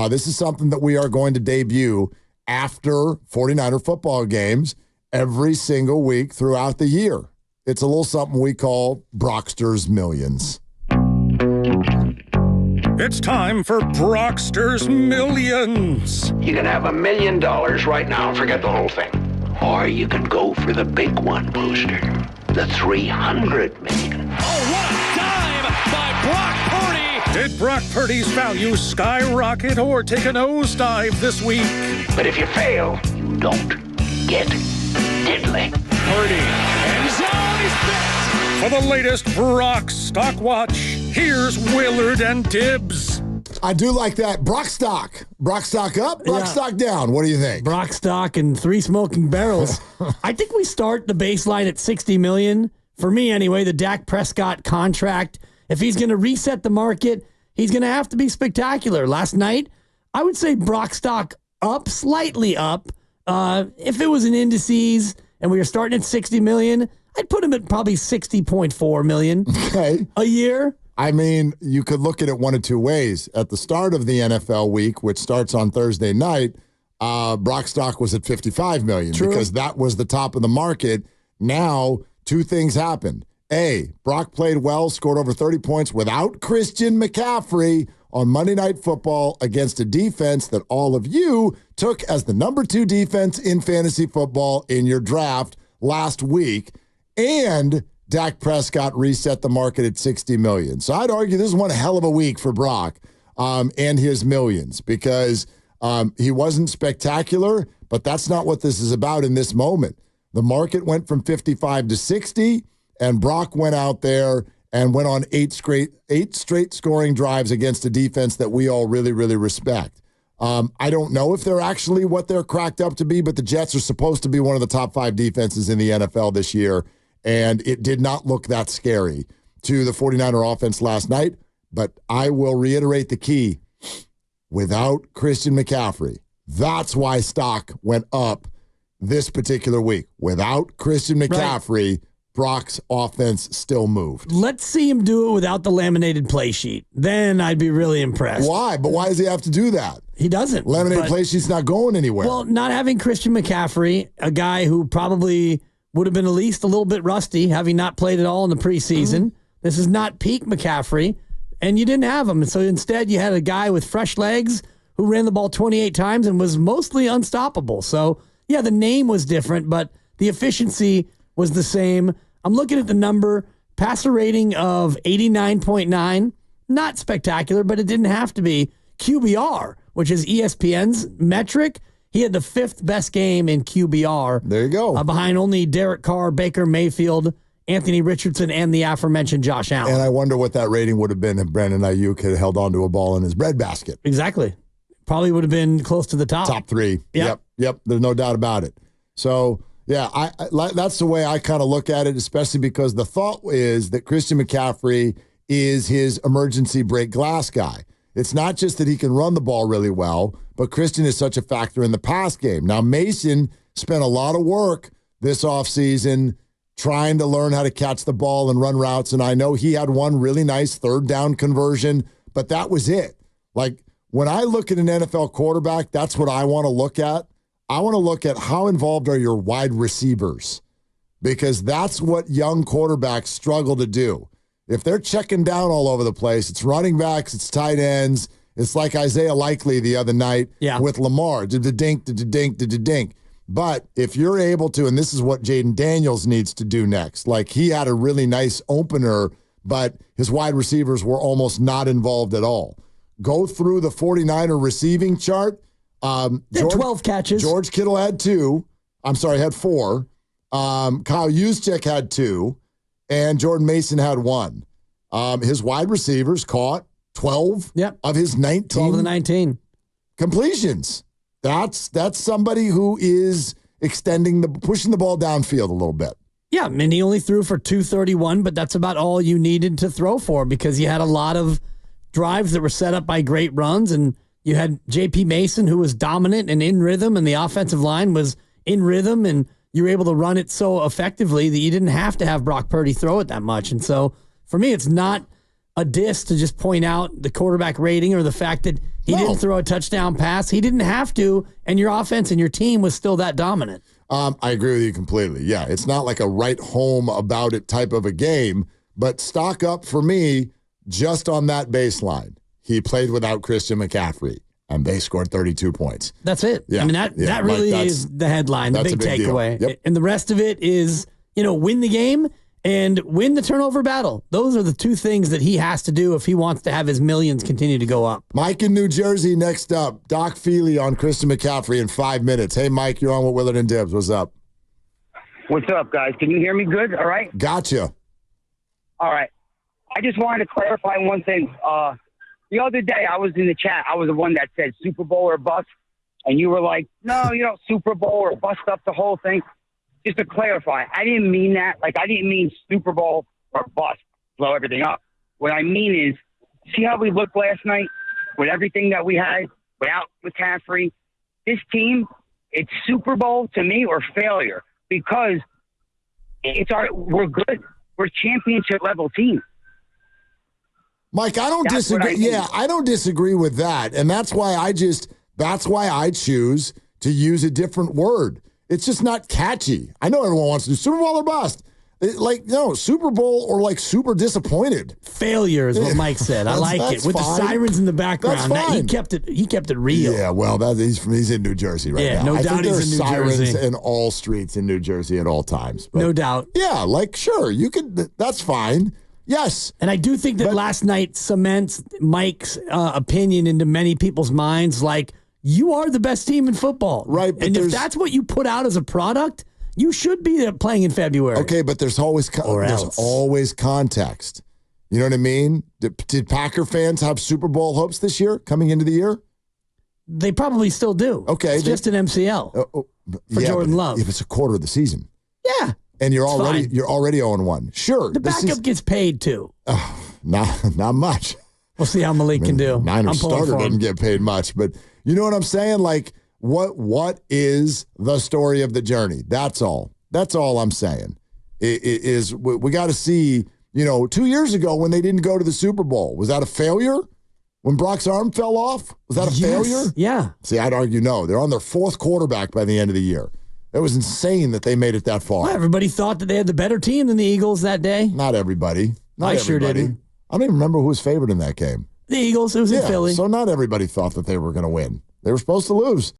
This is something that we are going to debut after 49er football games every single week throughout the year. It's a little something we call Brockster's Millions. It's time for Brockster's Millions. You can have $1 million right now and forget the whole thing. Or you can go for the big one, Booster. The $300 million. Oh, what a dime by Brock Purdy! Did Brock Purdy's value skyrocket or take a nosedive this week? But if you fail, you don't get diddly. Purdy, end zone, he's picked! For the latest Brock Stock Watch, here's Willard and Dibs. I do like that. Brockstock. Brockstock up, Brockstock down. What do you think? Brockstock and 3 smoking barrels. I think we start the baseline at $60 million. For me, anyway, the Dak Prescott contract. If he's going to reset the market, he's going to have to be spectacular. Last night, I would say Brockstock up, slightly up. If it was in indices and we were starting at $60 million, I'd put him at probably $60.4 million a year. I mean, you could look at it one of two ways. At the start of the NFL week, which starts on Thursday night, Brockstock was at $55 million because that was the top of the market. Now, two things happened. A, Brock played well, scored over 30 points without Christian McCaffrey on Monday Night Football against a defense that all of you took as the number 2 defense in fantasy football in your draft last week. And Dak Prescott reset the market at $60 million. So I'd argue this is one hell of a week for Brock and his millions because he wasn't spectacular, but that's not what this is about in this moment. The market went from 55 to 60, and Brock went out there and went on 8 straight scoring drives against a defense that we all really, really respect. I don't know if they're actually what they're cracked up to be, but the Jets are supposed to be one of the top 5 defenses in the NFL this year. And it did not look that scary to the 49er offense last night. But I will reiterate the key. Without Christian McCaffrey, that's why stock went up this particular week. Without Christian McCaffrey, Brock's offense still moved. Let's see him do it without the laminated play sheet. Then I'd be really impressed. Why? But why does he have to do that? He doesn't. Laminated play sheet's not going anywhere. Well, not having Christian McCaffrey, a guy who probably would have been at least a little bit rusty, having not played at all in the preseason. This is not peak McCaffrey, and you didn't have him. And so instead you had a guy with fresh legs who ran the ball 28 times and was mostly unstoppable. So, yeah, the name was different, but the efficiency was the same. I'm looking at the number, passer rating of 89.9. Not spectacular, but it didn't have to be. QBR, which is ESPN's metric, he had the 5th best game in QBR. There you go. Behind only Derek Carr, Baker Mayfield, Anthony Richardson, and the aforementioned Josh Allen. And I wonder what that rating would have been if Brandon Ayuk had held onto a ball in his breadbasket. Exactly. Probably would have been close to the top. Top 3. Yep. There's no doubt about it. So, yeah, I that's the way I kind of look at it, especially because the thought is that Christian McCaffrey is his emergency break glass guy. It's not just that he can run the ball really well, but Christian is such a factor in the pass game. Now, Mason spent a lot of work this offseason trying to learn how to catch the ball and run routes, and I know he had one really nice 3rd down conversion, but that was it. Like, when I look at an NFL quarterback, that's what I want to look at. I want to look at how involved are your wide receivers, because that's what young quarterbacks struggle to do. If they're checking down all over the place, it's running backs, it's tight ends. It's like Isaiah Likely the other night with Lamar. Dink. But if you're able to, and this is what Jaden Daniels needs to do next, like he had a really nice opener, but his wide receivers were almost not involved at all. Go through the 49er receiving chart. 12 catches. George Kittle had 2. Had 4. Kyle Juszczyk had 2. And Jordan Mason had 1. His wide receivers caught 12 of his 19. 12 of the 19. Completions. That's somebody who is pushing the ball downfield a little bit. Yeah, and he only threw for 231, but that's about all you needed to throw for because you had a lot of drives that were set up by great runs, and you had J.P. Mason, who was dominant and in rhythm, and the offensive line was in rhythm, and you were able to run it so effectively that you didn't have to have Brock Purdy throw it that much. And so, for me, it's not a diss to just point out the quarterback rating or the fact that he didn't throw a touchdown pass. He didn't have to, and your offense and your team was still that dominant. I agree with you completely. Yeah, it's not like a right home about it type of a game, but stock up for me just on that baseline. He played without Christian McCaffrey, and they scored 32 points. That's it. Yeah. I mean, that really is the headline, the big takeaway. Yep. And the rest of it is, win the game and win the turnover battle. Those are the two things that he has to do if he wants to have his millions continue to go up. Mike in New Jersey next up. Doc Feely on Christian McCaffrey in 5 minutes. Hey, Mike, you're on with Willard and Dibs. What's up? What's up, guys? Can you hear me good? All right? Gotcha. All right. I just wanted to clarify one thing. The other day I was in the chat. I was the one that said Super Bowl or bust, and you were like, no, Super Bowl or bust up the whole thing. Just to clarify, I didn't mean that. Like, I didn't mean Super Bowl or bust, blow everything up. What I mean is, see how we looked last night with everything that we had without McCaffrey? This team, it's Super Bowl to me or failure because we're good. We're a championship level team. Mike, I don't disagree. Yeah, I don't disagree with that. And that's why I choose to use a different word. It's just not catchy. I know everyone wants to do Super Bowl or bust. Super Bowl or like super disappointed. Failure is what Mike said. I like it. With fine. The sirens in the background. He kept it real. Yeah, well, he's in New Jersey right now. Yeah, no doubt he's in New Jersey. Sirens in all streets in New Jersey at all times. But no doubt. Yeah, sure, you could. That's fine. Yes. And I do think that last night cements Mike's opinion into many people's minds. Like, you are the best team in football. Right. And if that's what you put out as a product, you should be playing in February. Okay, but there's always context. You know what I mean? Did Packer fans have Super Bowl hopes this year, coming into the year? They probably still do. Okay. It's just an MCL for Jordan Love. If it's a quarter of the season. Yeah. And you're already 0-1. Sure. The backup gets paid too. Not much. We'll see how Malik can do. Niners starter doesn't get paid much, but you know what I'm saying? Like, what is the story of the journey? That's all. That's all I'm saying. We got to see, 2 years ago when they didn't go to the Super Bowl, was that a failure? When Brock's arm fell off? Was that a failure? Yeah. See, I'd argue no. They're on their fourth quarterback by the end of the year. It was insane that they made it that far. Well, everybody thought that they had the better team than the Eagles that day. Not everybody. Sure didn't. I don't even remember who was favored in that game. The Eagles. It was in Philly. So not everybody thought that they were going to win. They were supposed to lose.